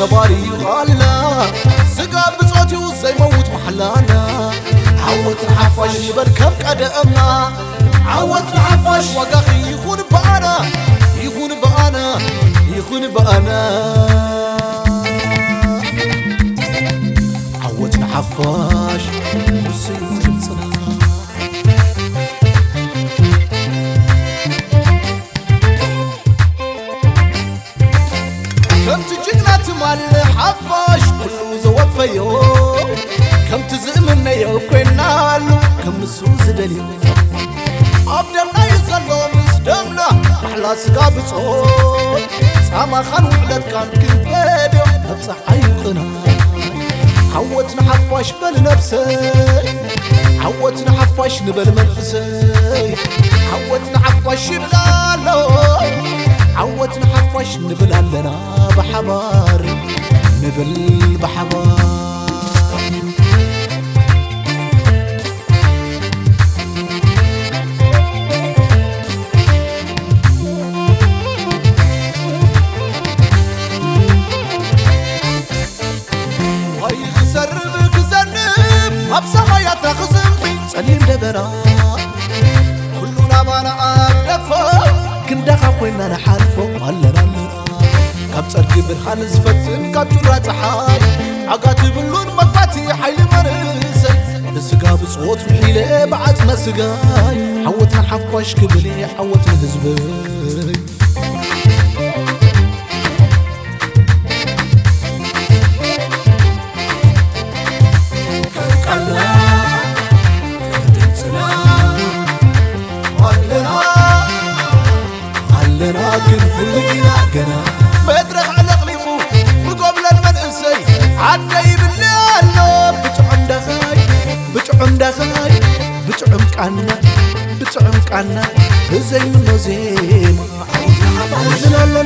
نباري غالا سقا بصوتي وزي موت محلانا عوت الحفاش بركب قدامنا عوت الحفاش وقاخي يخون بأنا يخون بأنا يخون بأنا عوت الحفاش وسيو جبصنا كم تجينا تمال حفاش كله زوفيو كم تزمنا يو كنالو كم سوز دليل عبدنا يزلو مسدمنا محلا سقا بصوت ساما خان وحدت كان كنفيدو نبصحي وقنا عوتنا حفاش بالنفسي عوتنا حفاش نبل منفسي عوتنا حفاش بلالو عوتنا حفاش نبل لنا بحبار نبل بحبار بسماياتنا خصم سليم دبرا كلنا بانا أكلفا كندخا خوينا نحالفو مالنا كاب تركي برحان زفتن كاب جرات حاي عقاتي بلون مقاتي حيل مرسل بسقا بصوت محيلة بعد ما سقاي حوتنا الحفاش كبلي حوتنا هزبي لكن كلنا قنا بدرخ على قلبه بقبل المنسي عدي بالله بتعم دخاي بتعم دخاي بتعم كعنا بتعم كعنا زي منو زين لا لا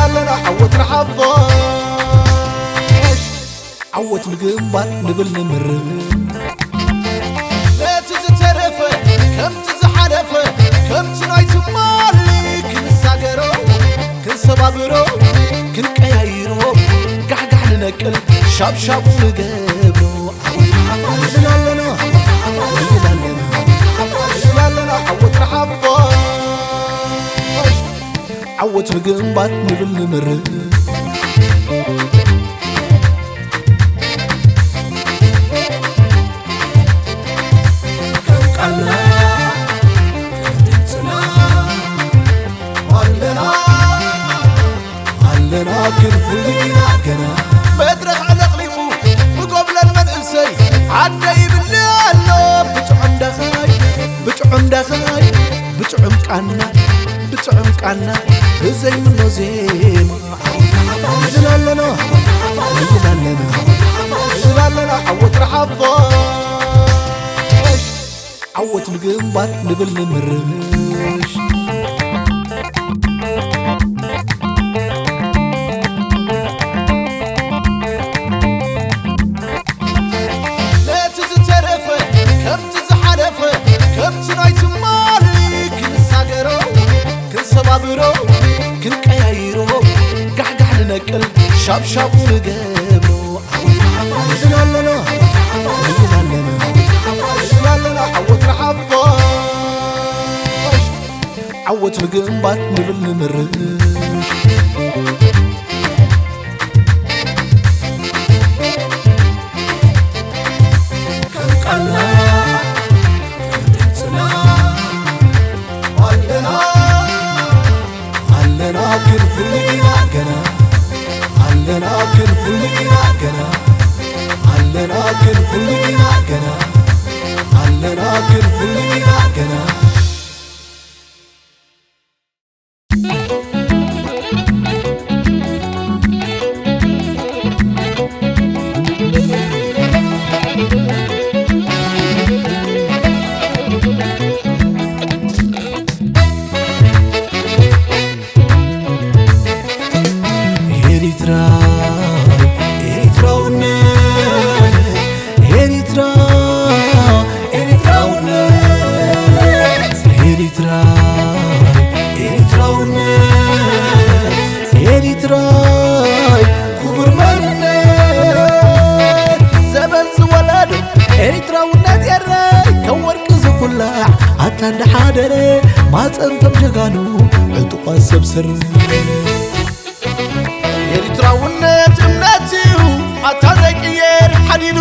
لا لا عوت رحفاش عوت القنبر نبل نمر لا تترفه كم تزحلفه كم تنايت مالي كن ساقرو كن سبابرو كن كيايرو قحقح لنكل شاب شاب ونقبرو لا لا لا عوت رحفاش عوت القنبات نبل نمر لكن كلنا قنا بدرخ على قلبه بقبل المنسي عدي بالله بتعم دخاي بتعم دخاي بتعم كعنا بتعم كعنا زي منو زين لا لا لا لا عوت رحفاش عوت القنبر نبل نمرش سبابرو كن كيايرو قحقح لنكل شاب شاب ونقبرو لا لا لا لا لا عوت رحفاش عوت القنبات نبل نمرش لكن كلنا قنا لكن كلنا قنا لكن كلنا قنا لكن كلنا قنا مسرت ኤርትራውነት እምነትዩ ኣታዘይቅየር ሓዲዱ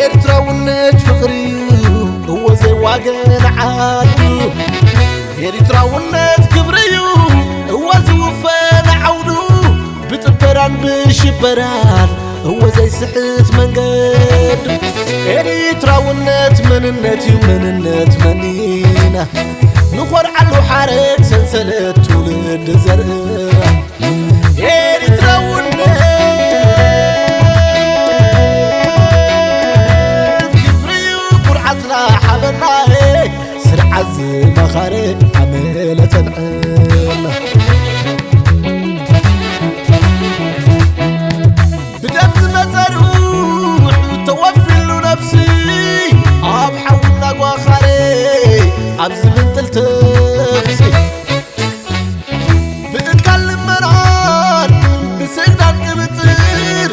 ኤርትራውነት ፍቕሪዩ እዎ ዘይዋገን ዓዱ ኤርትራውነት ክብርዩ እዎ ዝውፈን ዓውዱ ብጥበራን ብሽበራን እዎ ዘይስሕት መንገዱ ኤርትራውነት መንነትዩ መንነት መኒና ንኾርዓሉ ሓረግ ሰንሰለት ትውልድ ዘርእና ኤርትራውነት ክብርዩ ኩርዓትና ሓበናየ ስርዓት ዝመኻረ ዓመለ ጸንዐና ብደም ዝመጸርኡ ተወፊሉ ነፍሲ ኣብ ሓዊ እናጓኻረ ኣብ ዝብንጥል ተኽሲ ብእካል ልመናን ብስግዳን ቅብጥር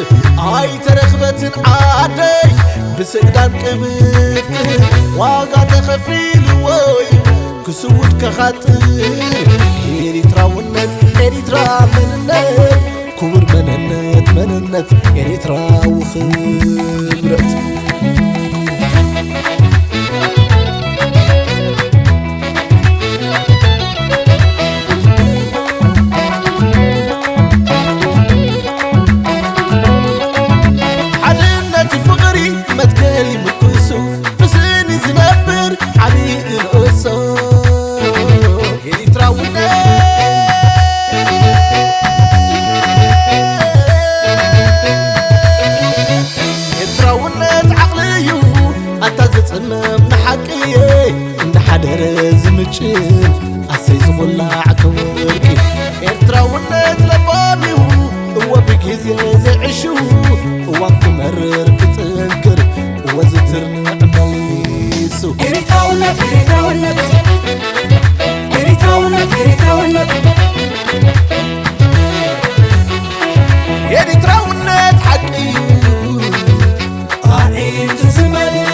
ኣይተረኽበትን ዓደይ ብስግዳን ቅብጥር ዋጋ ተኸፊልዎይ ክስውድ ከኻጥር ኤርትራውነት ኤርትራ መንነት ክቡር መንነት መንነት ኤርትራዊ ኽብረት እንዳሓደረ ዝምጭን ኣሰይ ዝኹላዕ ከወርቂ ኤርትራውነት ለባሚው እዎ ብጊዜ ዘይዕሹ እዋን ክመርር ክጥንክር እዎ ዝትርንዕ መሊሱ ኤርትራውነት ኤርትራውነት ኤርትራውነት ኤርትራውነት ኤርትራውነት ሓቂዩ ኣዒንቱ ዝመልእ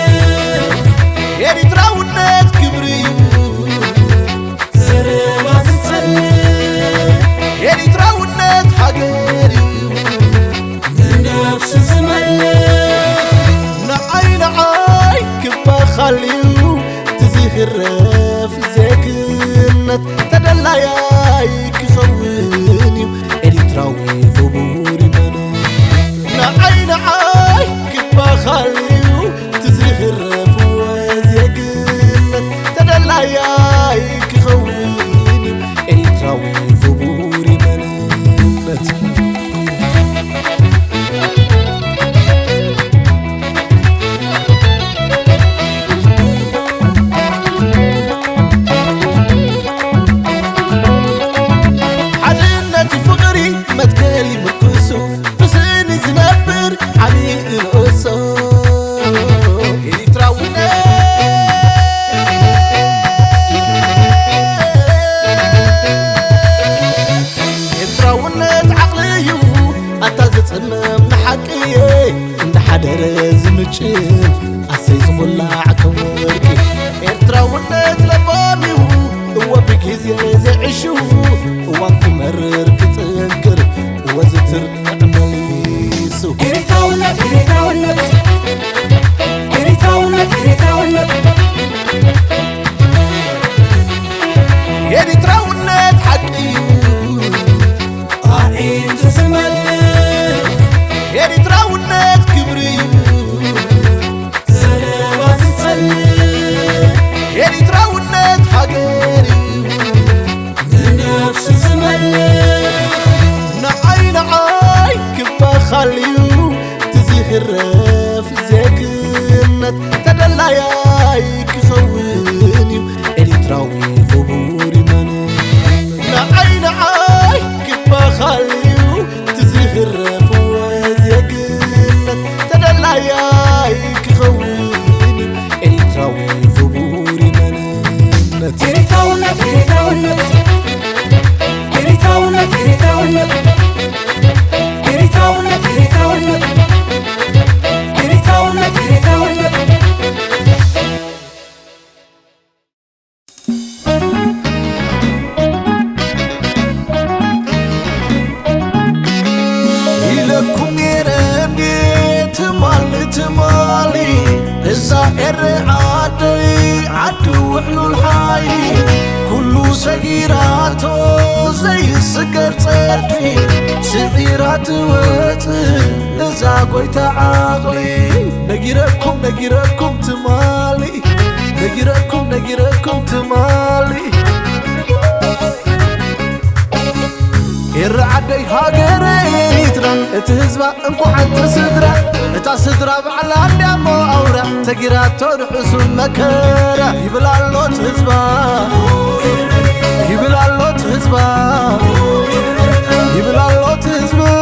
ኤርትራውነት ክብርዩ ዘረባ ዝጸልእ ኤርትራውነት ሃገርዩ ንነፍሲ ዝመልእ ንዓይ ንዓይ ክበኻልዩ ትዝኽረፍ ዜግነት ተደላያይ ክኸውን እዩ ኤርትራዊ ክቡር ይመን ንዓይ ንዓይ ክበኻልዩ ትዝኽረፍ ተደላያይ ክኸውን ኤርትራዊ ክቡር መንነት ሓድነት ፍቕሪ መትከሊ ምክሱ ብስእኒ ዝነብር ዓብዪ ርእሶ ኤርትራውነት ጽመም ንሓቅየ እንዳሓደረ ዝምጭን ኣሰይ ዝኹላዕ ከወርቂ ኤርትራውነት ለባሚው እዎ ብጊዜ ዘይዕሹ እዋን ክመርር ክጥንክር እዎ ዝትርንዕ መሊሱ ኤርትራውነት ኤርትራውነት ኤርትራውነት ኤርትራውነት ኤርትራውነት ሓቂዩ ኣዒንቱ ዝመልእ ኤርትራውነት ክብርዩ ዘረባ ዝጸልእ ኤርትራውነት ሃገርዩ ንነፍሲ ዝመልእ ንዓይ ንዓይ ክበኻልዩ ትዝኽረፍ ዜግነት ተደላያይ ክኸውን እዩ ኤርትራዊ ክቡር ይመን ንዓይ ንዓይ ክበኻልዩ ትዝኽረፍ ዜግነት ተደላያይ ክኸውን እዩ ኤርትራዊ ክቡር መንነት ኤርትራውነት ኤርትራውነት ኤርትራውነት ኤርትራውነት ኤርትራውነት ኤርትራውነት ኤርትራውነት ኤርትራውነት عدي عدو وحلو الحي كله سيراتو زي السكر صدفي سعيرات وطن إذا قويت عقلي نجيركم تمالي نجيركم تمالي الرعدي هاجري ترى تهزبا انكو حتى صدرا اتا صدرا بعلا دمو اورا تجيرات ترحس المكره يبلالو تهزبا يبلالو تهزبا يبلالو تهزبا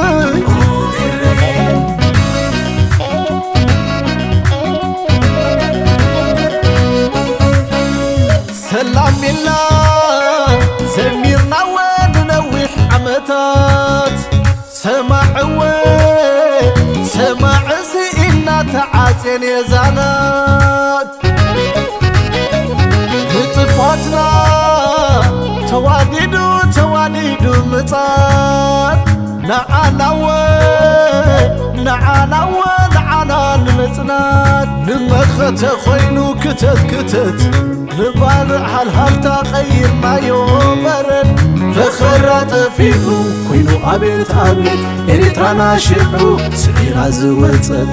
سلام الله زميرنا وننوح عمتات سماع سئنا تعاتين يزانات بطفاتنا توانيدو مطات نعانا نمتنات نمخت خوينو كتت نبالع هالهالتا غير ما يومرن فخرات فيكو كوينو عبيت إريترانا شبعو سعيرا زوتت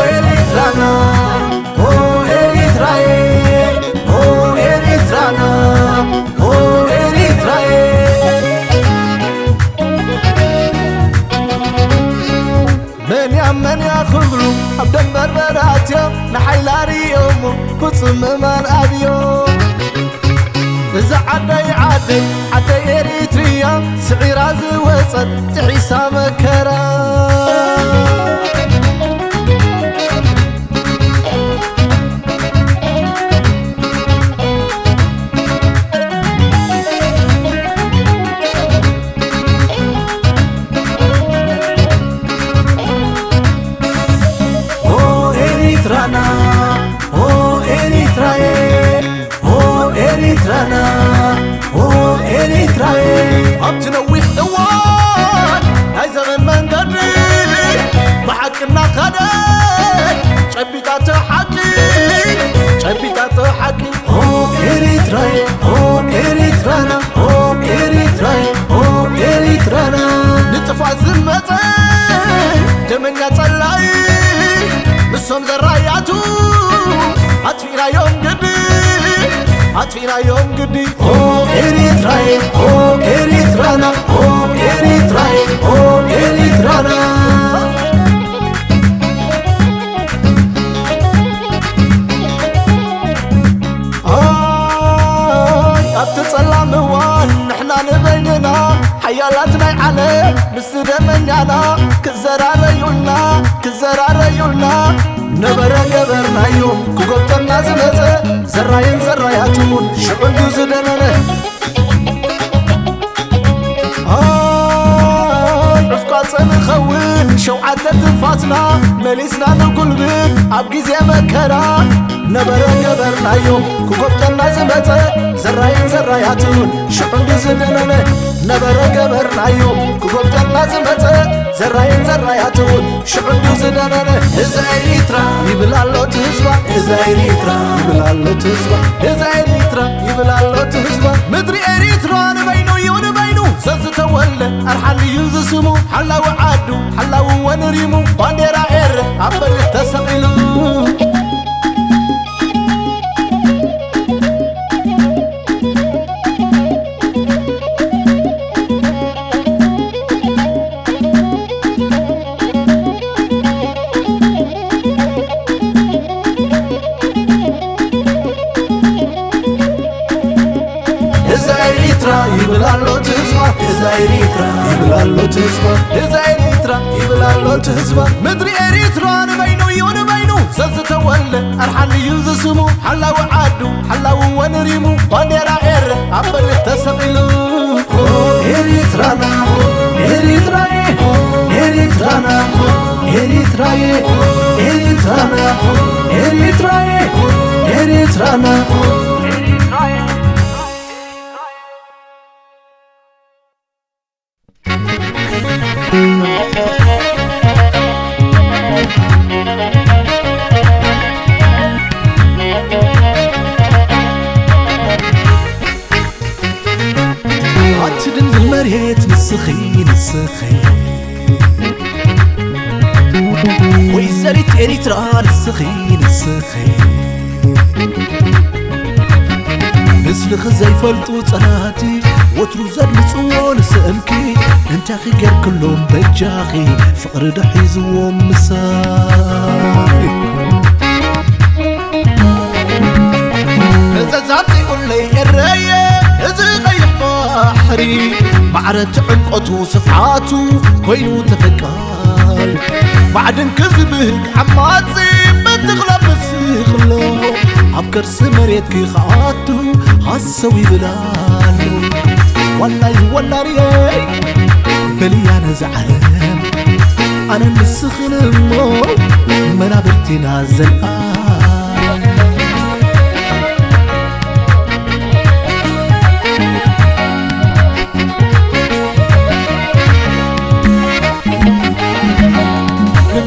إريترانا إريتراي إريترانا إريتراي من يا خبرو عبدن بربرات يوم نحيلاري يومو كتصم من أبيوم إذا عدي إريتريا سعيرا زوصت تعيسى مكرا أبتنوح دوان هاي زمن من قدري بحقنا خدك شبيتاتو حقي إريترانا إريترانا نتفع زمتي دمنا طلعي بسهم زراياتو هتفينا يوم قدي إريترانا إريترانا أبتصلى موان نحنا نبيننا حيالاتنا عليه بسدمنانا كزرار يولنا نبرا قبرنا يوم كوكوتنا زمزة زراياتون شعون دوزدننا رفقات نخون شوعة تفاتنا مليسنا نقول بيت عبقي زي مكرا نبرا قبرنا يوم كوكوتنا زمزة زراياتون شعون دوزدننا نبرا قبرنا يوم كوكوتنا زمزة زراياتون شعون دوزدننا إذا إريترا يبلالو تهزبا إذا إريترا يبلالو تهزبا مدري إريترا نبينو زلزة ولا أرحل يوزسمو حلا وعادو حلا ونريمو بانديرا عبر تسقيلو يبلالو تهزبا مدري إريترا نبينو زلزة ولا أرحل يوزسمو حلا وعادو حلا ونريمو بانديرا عبر تسقيلو إريترانا ويزريت إريترا نسخي مثل خزي فلطو صلاتي وترو زاد مصون سألكي انت اخي غير كلهم بجاخي فقر دحيزوهم مساي زازاتي يقول لي الرايه ازي غيح بحري معرت عمقته صفعاته كوينو تفكال بعد كذبك عماتي بتغلب السخلو عبكر سمريتكي خاطو هاسوي بلالو والله رياي بلي انا زعلان انا مسخن مو منابرتي نازل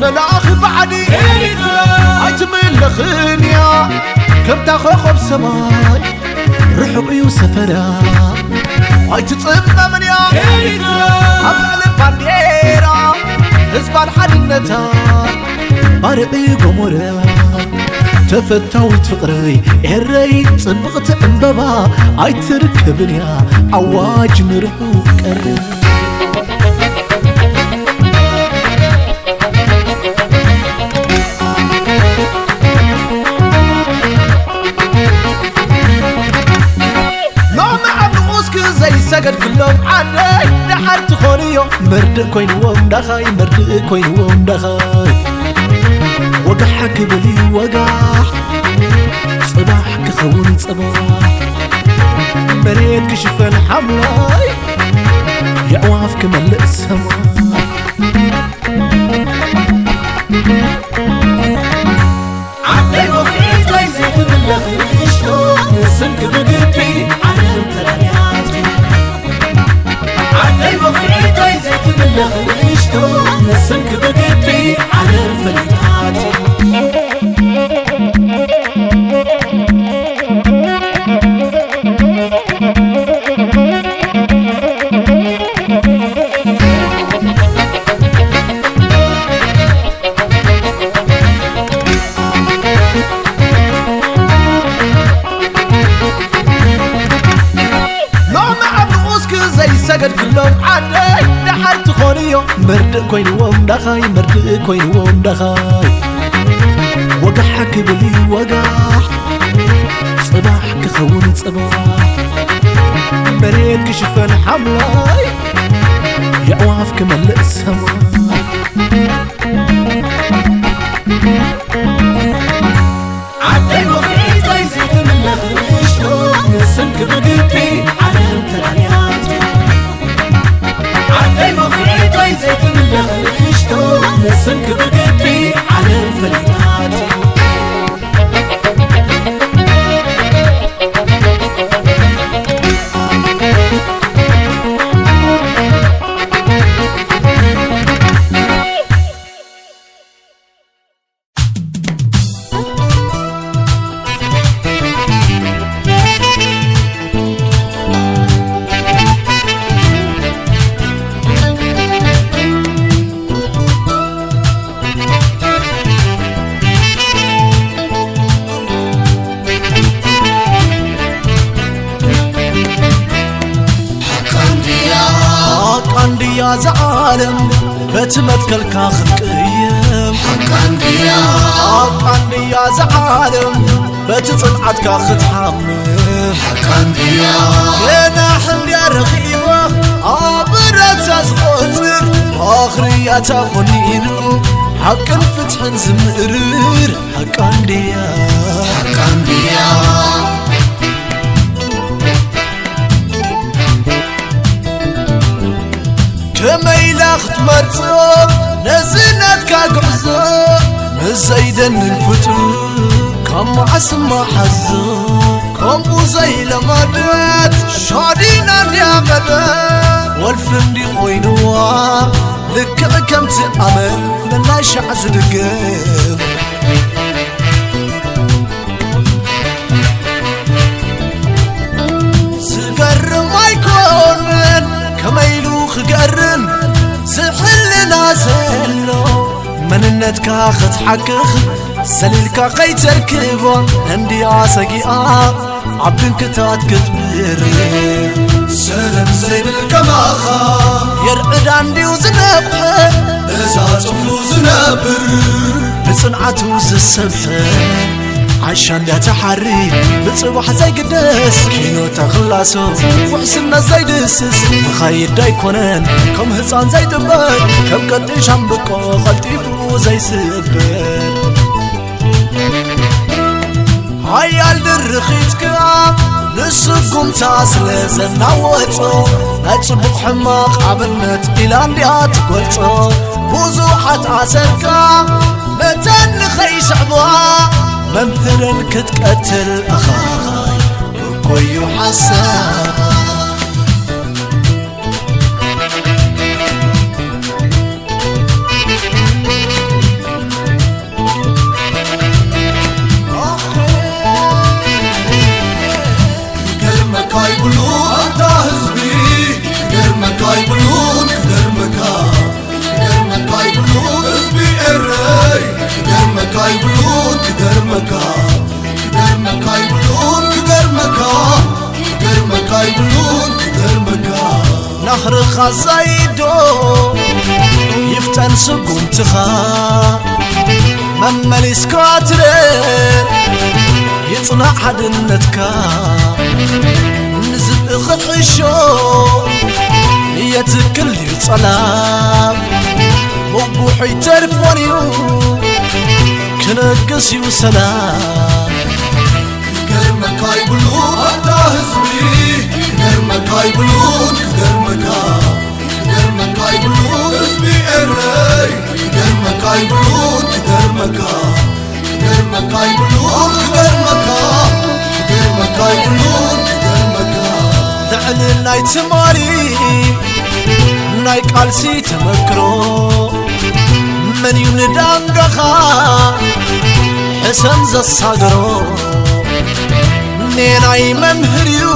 ملاخ بعدي اجمل لخنيا كم تاخذ سماي رحب يوسفرا اي تطب من يا ابعل بانديرا حزب الحدنتا بارقي قمرا تفتاوت فقري الري صبغت انبابا اي تركبني عواج مرحوق قرب سجد كلهم عادي دحر تخونيو مرد كوينوهم دخاي مرد كوينوهم دخاي وقحك بلي وقح صباح كخون صباح مريت كشفن حملاي يعواف كمل السما عدي وقيت ويزيد من لخيشتو نسنك بقبي عالم ترانياتي عدي وقيت ويزيد من لخيشتو نسنك بقبي عالم فلتاتي سجد كلهم عادي دحر تخونيو مرد كوينوهم دخاي مرد كوينوهم دخاي وقحك بلي وقح صباح كخون صباح مريت كشفن حملاي يعواف كمل السما عدي وقيت ويزيد من لخيشتو نسنك بقبي عالم ترانياتي عدي وقيت ويزيد من لخيشتو نسنك بقبي عالم فلتاتي يا زعالم بتمتكل كاخد قيم حقاندي يا زعالم بتطلعت كاخد حمم حقاندي لنا حمد رخيمة عبرت أزغوتر آخرية تاخنينو حق فتح زمرر حقاندي كما يلاخت مرزو نزلت كاقرزو مزايدن الفتو كم عسما حزو كم زي لمدت شادينا نيابدا والفندي خوينوا لك كم تأمل لنا شعز دقم سقر ما يكون من كما يلوخ قرن سحل ناسلو مننتك ختحكخ سليلك قيتركبو عندي عسقيا عبدن كتات كتبر سلام زين الكماخا يرعد عندي وزنبح إذا طفلو زنبر بصنعته زسفر عشان لا تحري بصبح زي قدس كينو تخلصو وحسنا زي دسس مخايد دايكونن كم هصان زي دبر كم قدش عم بقو خلطيفو زي سبر هايال درخيتك نسكم تاسل زناوتو أتصبق حماق عبنت إلى انديات قلتو بوزوحات عسركا متن خيش عبوا ممهرن كتقتل أخاي وكويو حسان نهر خزايدو يفتن سقوم تخا مملي سكاترين يطلع حدنتكا نزل خطشو يتكل يطلع وبوحي تلفونيو كنقص يوسلام كرمك يقولون أنت هزبي كرمك يقولون كرمك يقولون هزبي إري كرمك يقولون كرمك يقولون كرمك يقولون دعني ناي تماري ناي قالسي تمكرو من يندانقخا حسن زصادرو نيناي ممهريو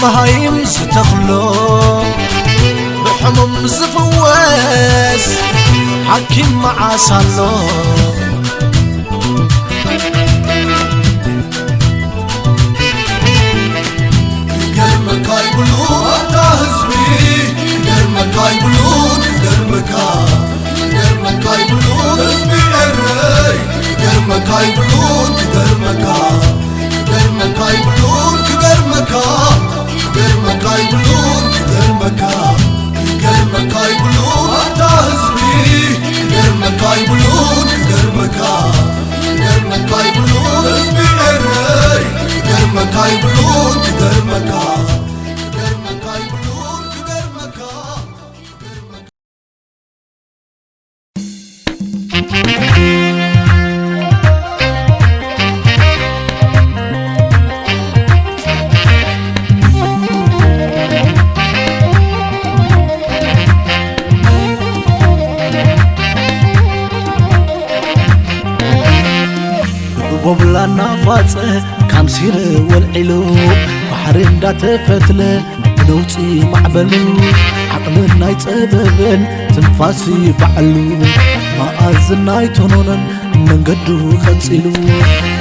مهايم ستخلو بحمم زفواس حكيم معاسالو كرمك يقولون أنت هزبي كرمك يقولون كرمك يقولون هزبي إري كرمك يقولون كرمك يقولون كرمك يقولون كرمك يقولون أنت هزبي كرمك يقولون هزبي إري كرمك يقولون وبلانا فاصة كامسير والعلو بحرين داتفتلة بنوتي معبلو عقلنا يتببن تنفاسي بعلو ما أزنا يتنونن من قدو خطيلو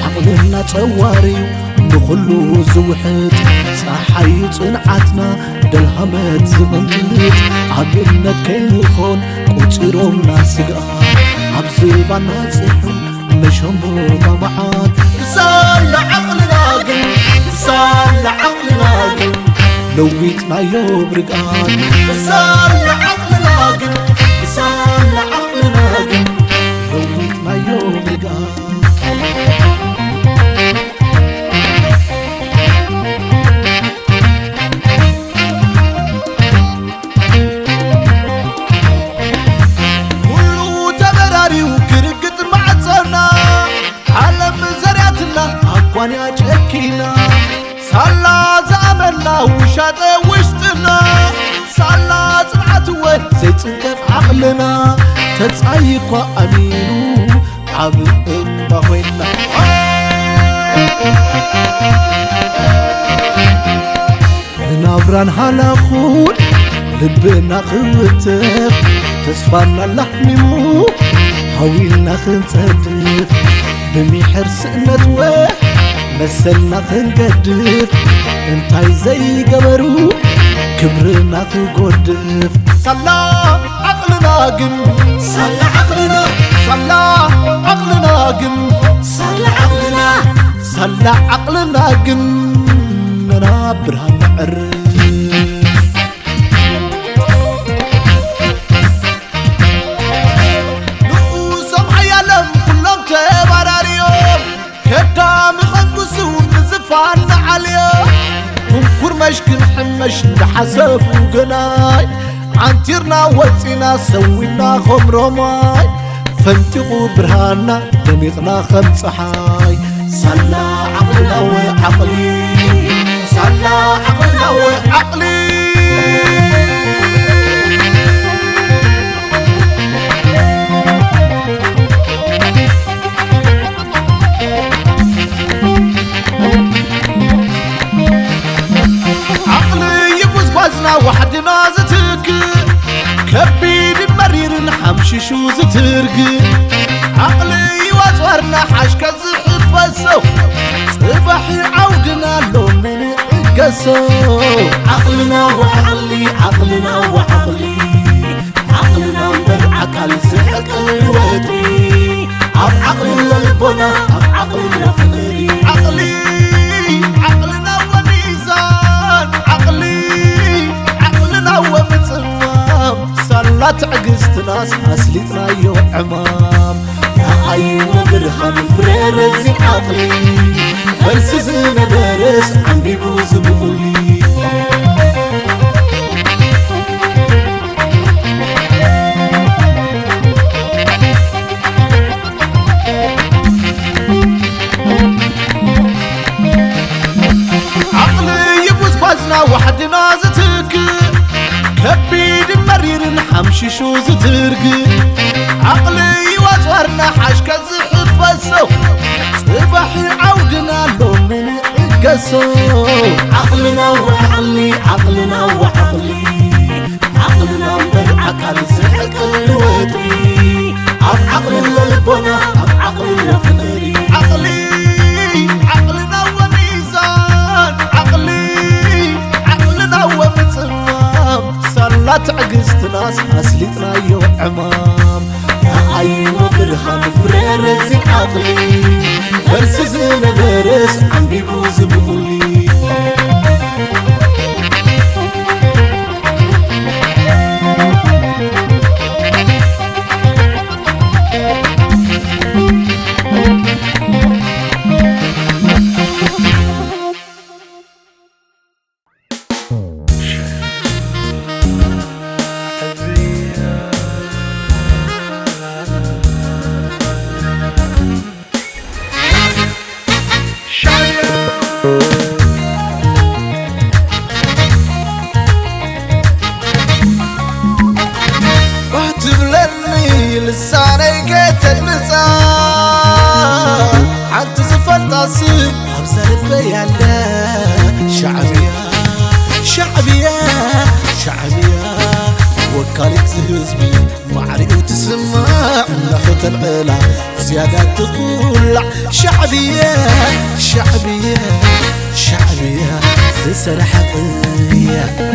عقلنا تواريو نخلو زوحت صحي صنعتنا دلهمت زبنت عقلنا كينخون قطيروم ناسقا عبزيبانا صحو مشهمو طبعات صال عقلنا قل صال عقلنا قل لويتنا يوبرقان صال عقلنا قل صال عقلنا قل لويتنا يوبرقان وانيا جكينا صلا زعملنا وشاط وشتنا صلا صنعت وزيت كف عقلنا تتصايق امينو عبد بهوينا نابران هلاخون لبنا خوتك تسفانا اللحميمو هاويلنا خنصدف بميحر سئنتوه مسلنا خنقدف انتاي زي قبرو كبرنا خنقدف صلى عقلنا قن صلى عقلنا صلى عقلنا قن صلى عقلنا صلى عقلنا قن أنا برهان عرف نقوسهم عيالهم كلهم تباراريهم كدام يخبصون بزفان عليهم منكور مشكن حمش نحسب وقناي عنتيرنا وطينا سوينا خمر ماي فانتقوا برهانا دميقنا خمس حاي صلى عقلنا وعقلي صلى عقلنا وعقلي عقلي يبوز قوزنا وحدنا زتك كبيد مرير حمشي شو زترق عقلي يواتورنا حاشك الزحف بسو صباحي عودنا لو من قسو عقلنا وعقلي عقلنا وعقلي عقلنا برعك الزحك الوطي عب عقل للبنا عب عقل لفقري عقلي عقلنا وميزان عقلي عقلنا ومتصمم صلات عقست ناس أسلتنا يو عمام يا أيوة برهان فريرزي عقلي فرسزنا برس عم بيبوز بقولي عقلي يبوز قوزنا وحدنا زتك كبيد مرير حمشي شو زترق عقلي واتورنا حاشك الزحف بسو صباحي عودنا لو من قسو عقلنا وعقلي عقلنا وعقلي عقلنا برعك الزحك الوطي عب عقل للبنا عب عقل لفقري عقلي عقلنا وميزان عقلي عقلنا ومتصمم صلات عقست ناس أسلتنا يو عمام يا أيوة برهان فريرزي عقلي فرسزنا برس عم بيبوز بقولي واهتبلني لساني قيت المسا حتى زفلت أصيب أبزل بيالا شعبيا شعبيا شعبيا وكالة هزبي معري وتسمع ناخد العلا زيادة تطلع شعبيا شعبيا شعبيا زسر حقيا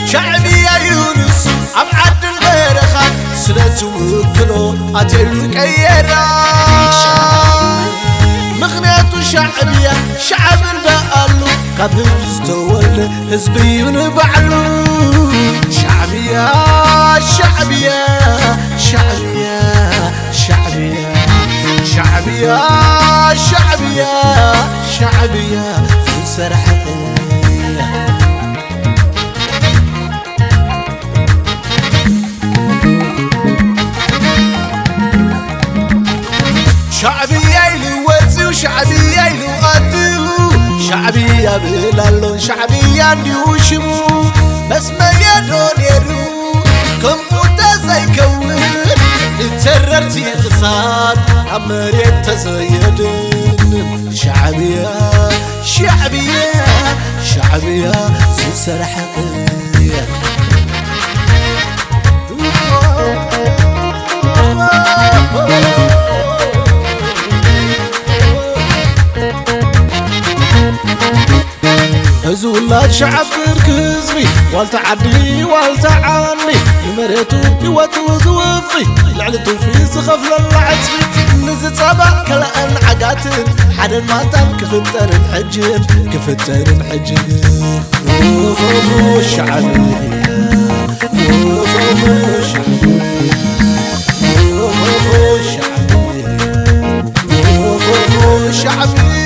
شعبي يا يونس أبعد البرخة سلة وكلو أتلك أيرا مغنية شعبية شعب بقالو قبل استول هزبيون بعلو شعبية شعبية شعبية شعبية شعبية شعبية شعبية زنسر حقيقية شعبية يلوزي وشعبية يلوغدو شعبية بلالون شعبية نيوشمو بس ما يدون يرو كم متزاي كون تررتي خصار عمريت تزيدن شعبية شعبية شعبية سرح قيا ولاد شعب كزبي والتعدي والتعاني مريتو يوتو زوفي لعلتو في سخف للعصفي نزت صبا كلا عقاتن حد ما تم كفتر الحجن كفتر الحجن وفوفو الشعبي وفوفو الشعبي وفوفو الشعبي وفوفو الشعبي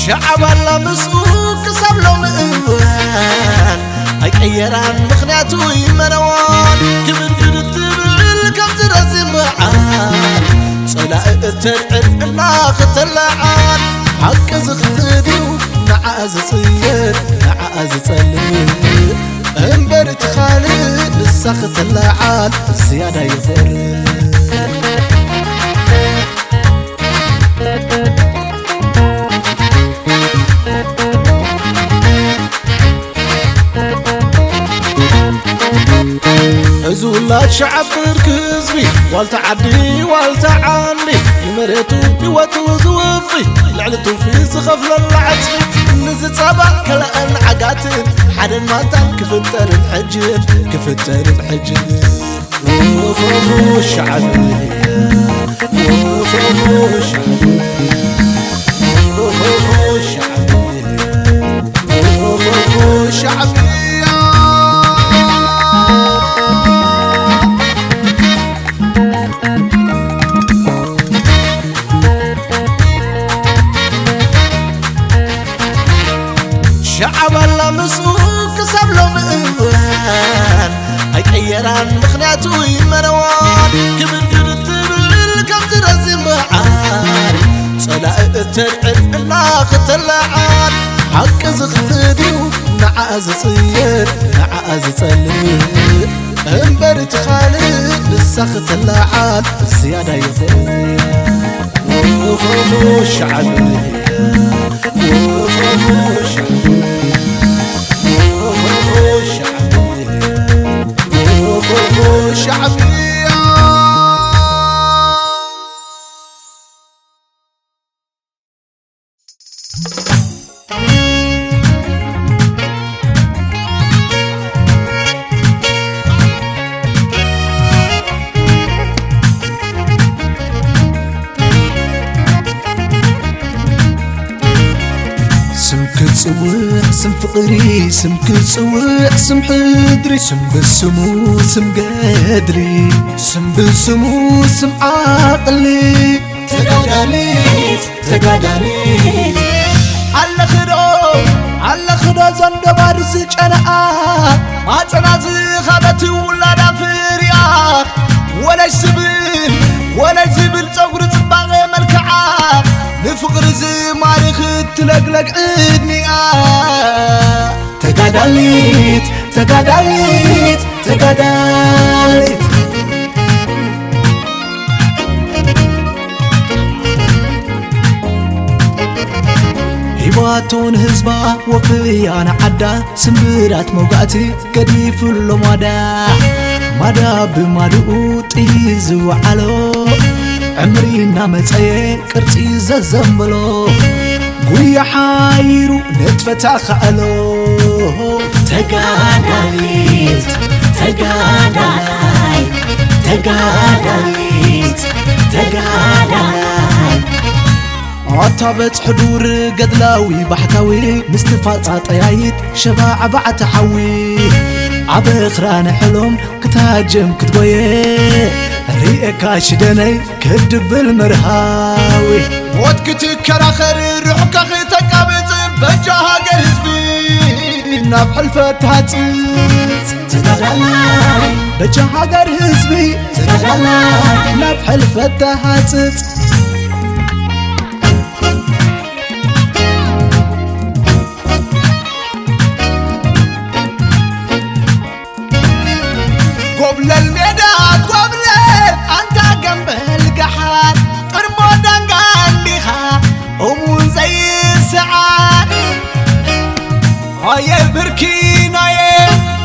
شعب الله مسوق سبلو مئوان أيران مخناتو يمنوان كبر قدت بالكم ترزي معان صلاء الترعن الناخ تلعان حق زخديو نعاز صير نعاز صلي انبرت خالد السخ تلعان زيادة يفر ولاد شعب كزبي والتعدي والتعاني مريتو يوتو زوفي لعلتو في سخف للعصفي نزت صبا كلا عقاتن حد ما تم كفتر الحجن كفتر الحجن وفوفو الشعبي وفوفو الشعبي وفوفو الشعبي وفوفو الشعبي شعب الله مسوق سبلو مئوان أيران مخناتو يمنوان كبر قدت بالكم ترزي معان صلاء الترعن الناخ تلعان حق زخديو نعاز صير نعاز صلي انبرت خالد السخ تلعان زيادة يفر وفوفو الشعبي وفوفو الشعبي وفوفو الشعبي وفوفو الشعبي صوح سم فقري سم كل صوح سم حدري سم بالسمو سم قدري سم بالسمو سم عقلي تقاداليت على خدو زند بارز جناء ما تنازي خابتي ولا دافريا ولا زبل صغر صباغي ملكعا نفقر زي ماريخ تلقلق عدني تقاداليت هباتون هزبا وفيان عدا سنبرات موقعتي قديف اللمادا مادا بمادو تيزو علو عمرينا متأي كرتي ززنبلو قويا حايرو نتفتا خالو تقاداليت عطابت حضور قدلاوي بحتاوي مستفاطة طيايت شباع بعت حوي عبخران حلم كتاجم كتبوي ريئك شدني كدب المرهاوي موت كتكر آخر روحك أخي تقابت بجاها قلبي ناب حلفتها تقادالي بجاها قلبي ناب حلفتها هاي بركيناي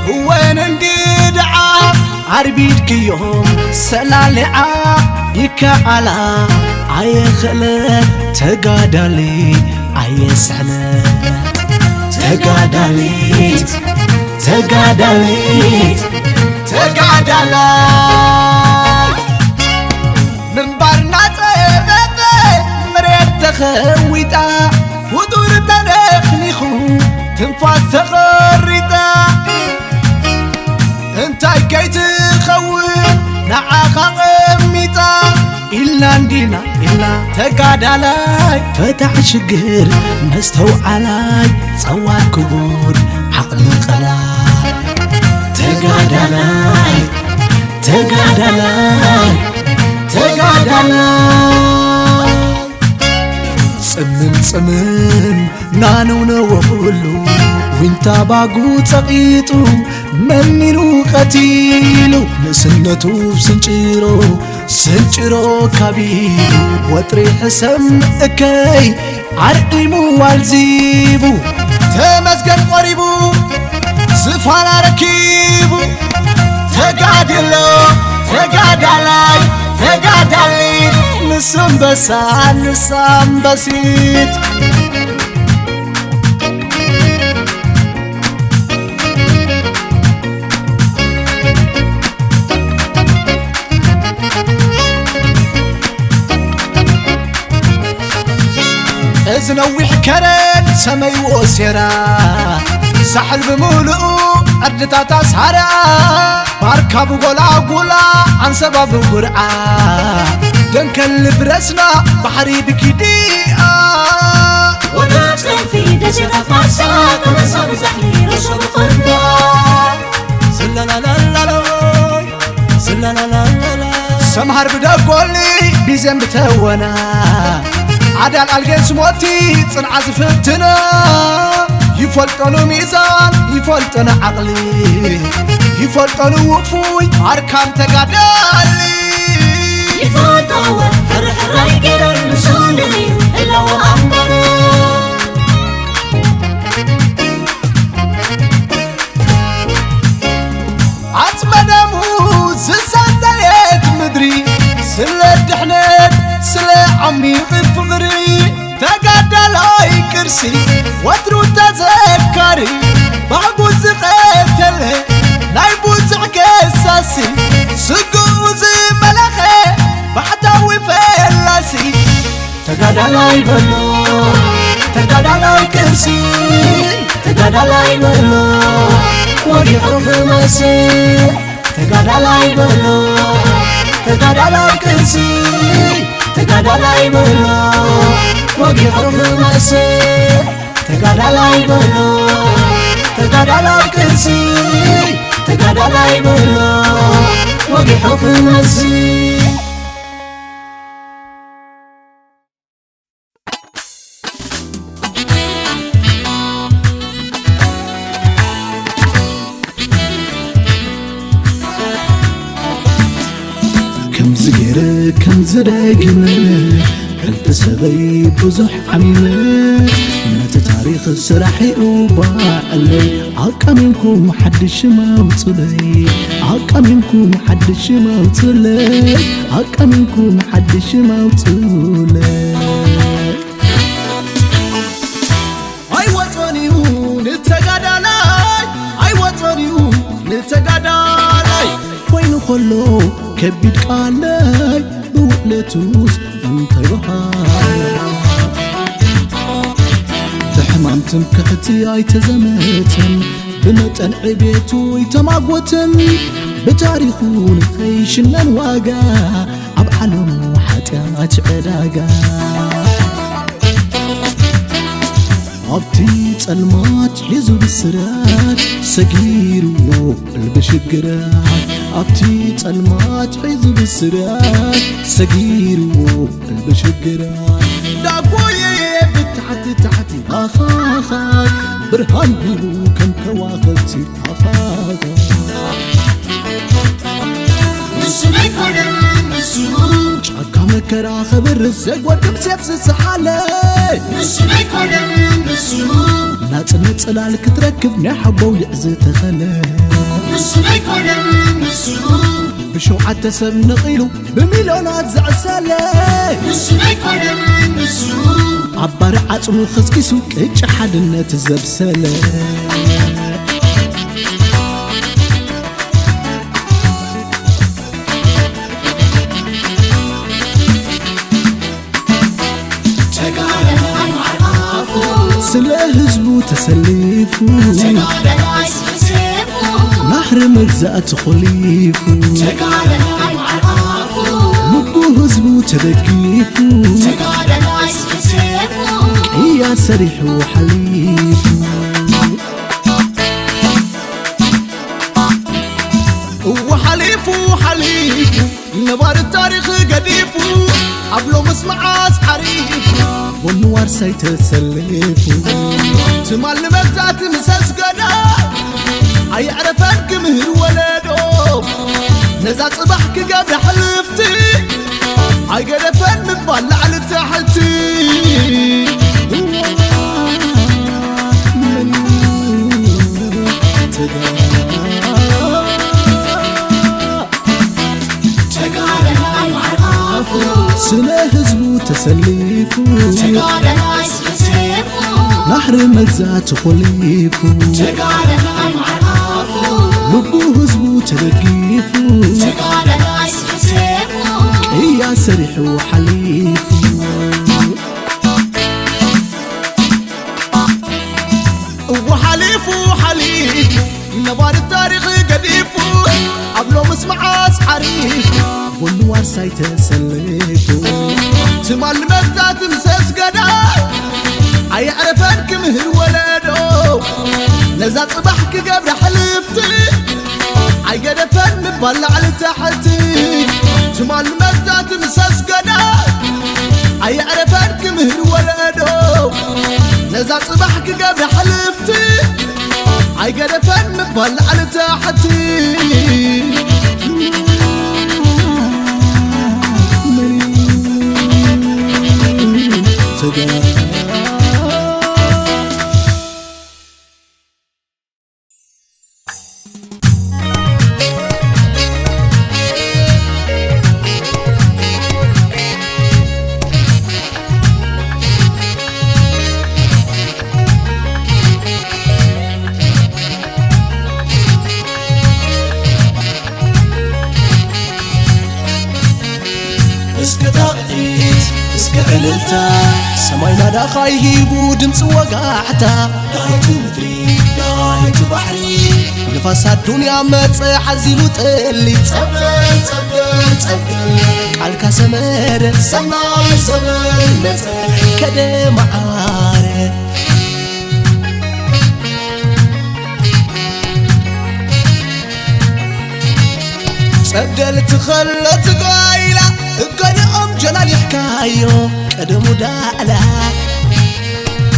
وين انددعا عربيك يوم سلالعا يكالا عي خلا تقادالي عي سحنا تقادالي تقادالي تقادالي من برنات مريت تخويتا فدور تنخني خو تنفاس تغريتا انتاي كي تخوين نعاقا قميتا إلا ندينا إلا تقادالاي فتح شقر مستو علاي صوار كبور عقل قلاي تقادالاي تقادالاي تقادالاي صمم نانو نوولو وانتا باقو تقيتو منينو قتيلو نسنتو سنجرو كابيلو وطري حسم اكي عرقيمو والزيبو تمسكن قريبو سفانا ركيبو تقادلو تقادالاي تقادالي نسم بسيط ازنوي حكرن سمي وسيرا سحل بمولؤ أردتا تسهرا باركب قولا عن سبب قرعا دنكل برسنا بحري بكديئا وناتن في دجرة فرسا كنصاب زحلي رشب قربا سلالالالالوي سلالالالالالوي سمهر بدقولي بيزن بتونا عدال الجن سموتي صنع زفتنا يفلقنو ميزان يفلقنا عقلي يفلقنو وقفوي أركان تقادالي يفوتوا حر يقرر مسولني إلا وأمبرو عتمدمو زسانتايت مدري سلة دحنت سلة عميق فغري تقادالاي كرسي واترو تذكري بعقو زقيتله نايبو زعكساسي سقو زملخي بحتاوي فلاسي تقادالاي بلو تقادالاي كرسي تقادالاي بلو ودي حرف مسي تقادالاي بلو تقادالاي كرسي تقادالاي بلو ودي حرف مسي تقادالاي بلو تقادالاي كرسي تقادالاي بلو ودي حرف مسي كم زدقنا قلت سبي بزح عميلة نات تاريخ السرحي وباعلي عاقا منكم حدش موصلي عاقا منكم حدش موصلي عاقا منكم حدش موصلي اي وطنيو نتقادالاي اي وطنيو نتقادالاي وين خلو كبيد قالاي بوقلتوس انت يبحاي بحمامتم كحتي اي تزمتم بمتن عبيتو يتماقوتم بتاريخون خيشنا واقا عبعلم حتيات علاقا عبتي تلمات حيزو بالسرات سقيرو البشقرات عبتي تلمات حيزو بالسرات سقيرو البشقرات داقوية بتحتي آخاخاي برهان بيبو كم كواختي آخاخاي نسو ما يكون نسو كمكرا خبر الزق ودم سيف السحالة نسو نيكونن نسو ناس لالك تركب نحبو يعز تخلى نسو نيكونن نسو بشوعة سب نقيلو بمليونات زعسالة نسو نيكونن نسو عبر عطمو خسكسو كيش حدنا تزبسالة سلا هزبو تسليفو نحر مجزأت خليفو مبو هزبو تدقيفو يا سريح وحليفو وحليفو حليفو نبار التاريخ قديفو عبلو مسمعات حريفو والنوار سيتسلفو تمال مجزات مساس قدا عيعرفك مهر ولدو نزات صباحك قبل حلفتي عيقرفن مبال على تحتي سلا هزبو تسليفو نحر مجزات خليفو لبو هزبو ترقيفو يا سريح وحليفو وحليفو حليفو نبار التاريخ قديفو عبلو مسمعات حريفو والنوار سيتسلفو تمال مجزات مساس قدا عيعرفنك مهر ولدو نزات صباحك قبل حلفتي عيقرفن مبال على تحتي تمال مجزات مساس قدا عيعرفنك مهر ولدو نزات صباحك قبل حلفتي عيقرفن مبال على تحتي سماينا دا خايبو دمس وقاحتا دايتو مدري دايتو بحري نفاس الدنيا متصي حزيلو تقلي صبر صبر صبر قالكا سمر سماي صبر متصي كده معارف صدل تخلت قايلة قد جلال يحكايو قدمو دالا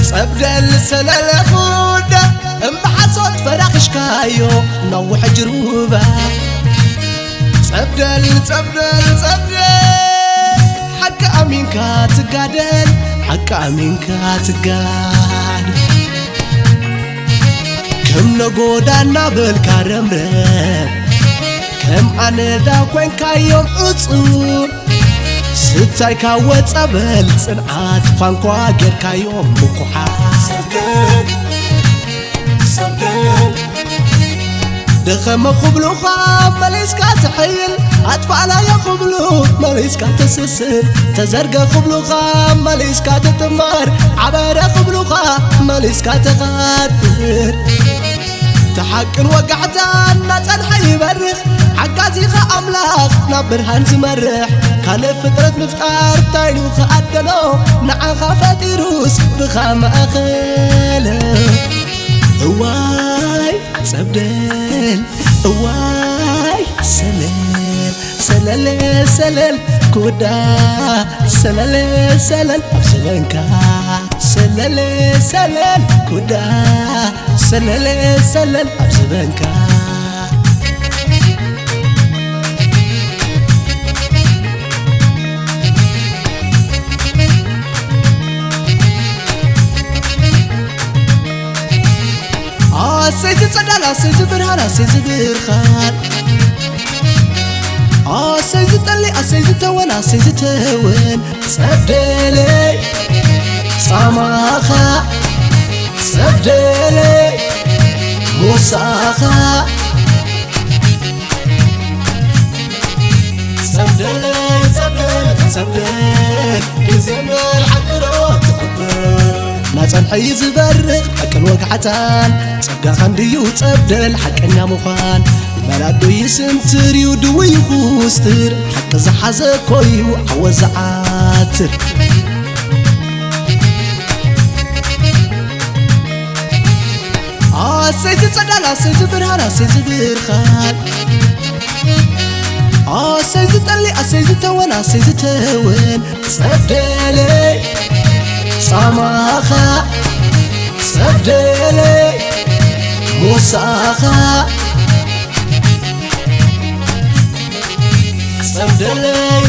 صبدل سلال خودة امبحصوت فراخش كايو نوح جروبة صبدل صبدل صبدل حق أمينكا تقادل حق أمينكا تقادل كم نقودانا بالكارمرب كم أنا دا كوين كايوم أصور ستاي كاوت أبل صنعات فانكوا غير كايوم مكوحا صبر دخم خبلو خام مليسكا تحيل أطفالا يخبلو مليسكا تسسر تزرق خبلو خام مليسكا تتمار عبارة خبلو خام مليسكا تغادر تحقن وقعتان ناتن حي برخ عقازي خا أملاخ نبرهان زمرح كان فترة مفتار تاينو خأدنو نعا خافتيروس بخام أخيلو واي صبدل واي سلل سلل سلل كودا سلل سلل أبسلنكا سلل سلل كودا سلل سلل أبسلنكا سيد صدالا سيد برهانا سيد برخان سيد طلي سيد تونا سيد تون صدلي ساماخا صدلي موساخا صدلي صدل كزمر حقرات تقبل ناتن حيز برق حقن وقعتان صقا خنديو صبدل حقنا مخان بلادو يسنتريو دوي خوستر حق زحز كويو عوزعاتر سيد صدالا سيد برهانا سيد برخان سيد طلي سيد تونا سيد تون صدلي ساماخا صدلي موساخا صدلي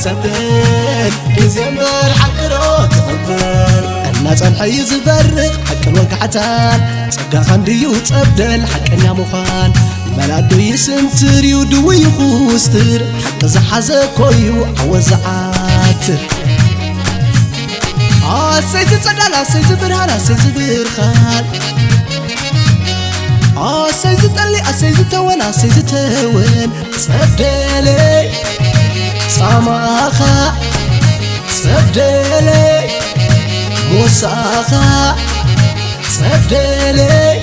صدل كزمر حقرات تقبل ناتن حيز برق حقن وقعتان صقا خنديو صبدل حقنا مخان بلادو يسنتريو دوي خوستر حق زحز كويو عوزعاتر سيد صدالا سيد برهانا سيد برخان سيد طلي سيد تونا سيد تون صدلي ساماخا صدلي موساخا صدلي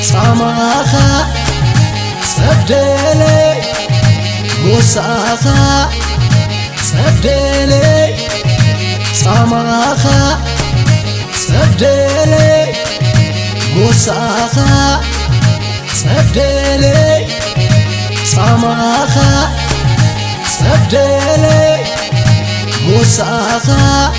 ساماخا صدلي موساخا صدلي ساماخا صدلي موساخا صدلي ساماخا صدلي موساخا